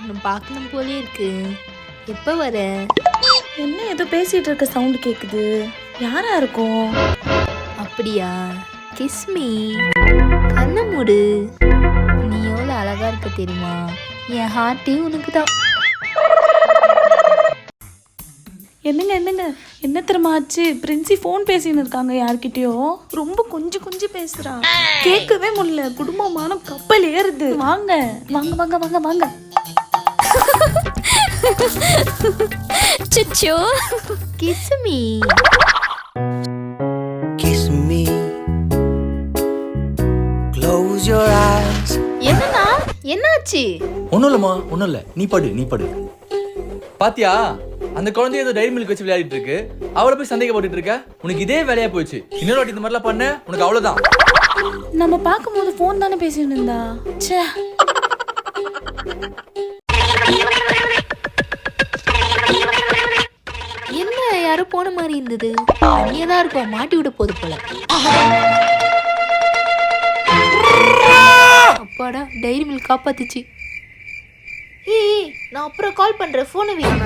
உன்னை பார்க்கணும் போலே இருக்கு. எப்போ வர? என்ன ஏதோ பேசிட்டு இருக்க சவுண்ட் கேக்குது. யாரா இருக்கும்? அப்படியா? கிஸ்மி. கண்ணை மூடு. நீ எவ்வளோ அழகா இருக்க தெரியுமா? என் ஹார்ட்டே உனக்கு தான். என்னங்க என்ன தெரியுமா ஆச்சு? பிரின்சி ஃபோன் பேசின்னு இருக்காங்க யார்கிட்டயோ. ரொம்ப கொஞ்சம் பேசுறா. கேட்கவே முடியல. குடும்பமான கப்பல் ஏறுது. வாங்க வாங்க வாங்க வாங்க வாங்க. சிச்சோ kiss me. Kiss me. Close your eyes. என்னண்ணா என்னாச்சு? ஒன்றும் இல்லைம்மா, ஒன்றும் இல்லை. நீ படு. பாத்தியா, அந்த குழந்தைய ஏதோ டைரி மில்க் வச்சு விளையாடிட்டு இருக்கு. அவளை போய் சந்தேகப்பட்டுட்டு இருக்க. உனக்கு இதே வேலையா போயிடுச்சு. இன்னொரு வாட்டி இந்த மாதிரிலாம் பண்ண உனக்கு அவ்வளோதான். நம்ம பார்க்கும்போது ஃபோன் தானே பேசிட்டு இருந்தா. ச்சே. என்ன யாரோ போன மாதிரி இருந்தது. அங்கேதான் இருக்கும். மாட்டி விட போது போல. அப்பாடா, டைரி மில்க் காப்பாத்துச்சு. ஏய் நான் அப்புறம் கால் பண்றேன். போனை வைங்க.